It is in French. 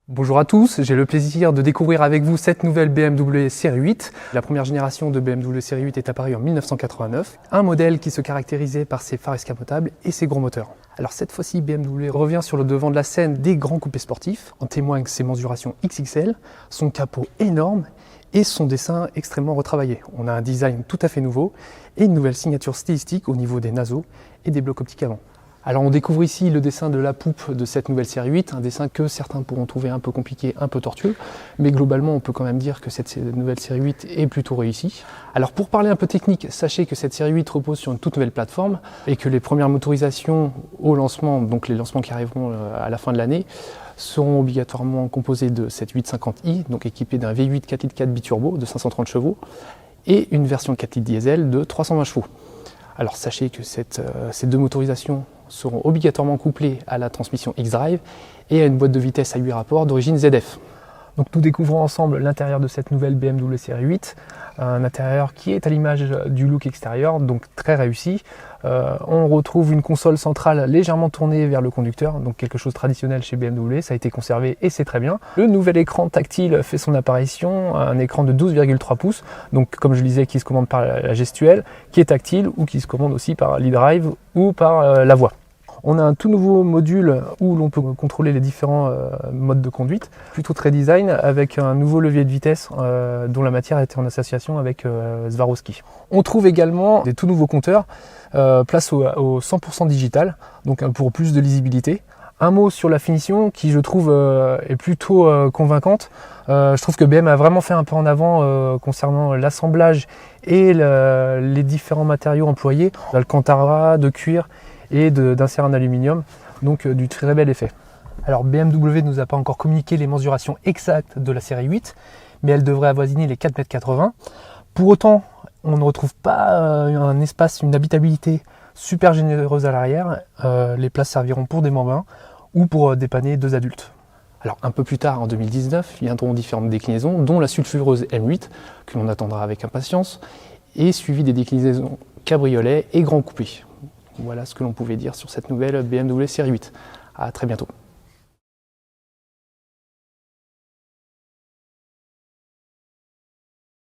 Bonjour à tous, j'ai le plaisir de découvrir avec vous cette nouvelle BMW série 8. La première génération de BMW série 8 est apparue en 1989, un modèle qui se caractérisait par ses phares escamotables et ses gros moteurs. Alors cette fois-ci, BMW revient sur le devant de la scène des grands coupés sportifs, en témoignent ses mensurations XXL, son capot énorme et son dessin extrêmement retravaillé. On a un design tout à fait nouveau et une nouvelle signature stylistique au niveau des naseaux et des blocs optiques avant. Alors on découvre ici le dessin de la poupe de cette nouvelle série 8, un dessin que certains pourront trouver un peu compliqué, un peu tortueux, mais globalement on peut quand même dire que cette nouvelle série 8 est plutôt réussie. Alors pour parler un peu technique, sachez que cette série 8 repose sur une toute nouvelle plateforme et que les premières motorisations au lancement, donc les lancements qui arriveront à la fin de l'année, seront obligatoirement composés de cette 850i, donc équipée d'un V8 4.4 biturbo de 530 chevaux et une version 4 litres diesel de 320 chevaux. Alors sachez que ces deux motorisations seront obligatoirement couplées à la transmission X-Drive et à une boîte de vitesse à 8 rapports d'origine ZF. Donc nous découvrons ensemble l'intérieur de cette nouvelle BMW série 8, un intérieur qui est à l'image du look extérieur, donc très réussi. On retrouve une console centrale légèrement tournée vers le conducteur, donc quelque chose de traditionnel chez BMW, ça a été conservé et c'est très bien. Le nouvel écran tactile fait son apparition, un écran de 12,3 pouces, donc comme je le disais, qui se commande par la gestuelle, qui est tactile ou qui se commande aussi par l'e-drive ou par la voix. On a un tout nouveau module où l'on peut contrôler les différents modes de conduite, plutôt très design, avec un nouveau levier de vitesse dont la matière était en association avec Swarovski. On trouve également des tout nouveaux compteurs, place au 100% digital, donc pour plus de lisibilité. Un mot sur la finition qui je trouve est plutôt convaincante. Je trouve que BM a vraiment fait un pas en avant concernant l'assemblage et les différents matériaux employés, d'alcantara, de cuir et d'insert en aluminium, donc du très bel effet. Alors BMW ne nous a pas encore communiqué les mensurations exactes de la série 8, mais elle devrait avoisiner les 4,80 m. Pour autant, on ne retrouve pas un espace, une habitabilité super généreuse à l'arrière. Les places serviront pour des bambins ou pour dépanner deux adultes. Alors un peu plus tard, en 2019, viendront différentes déclinaisons, dont la sulfureuse M8, que l'on attendra avec impatience, et suivi des déclinaisons cabriolet et grand coupé. Voilà ce que l'on pouvait dire sur cette nouvelle BMW série 8. À très bientôt.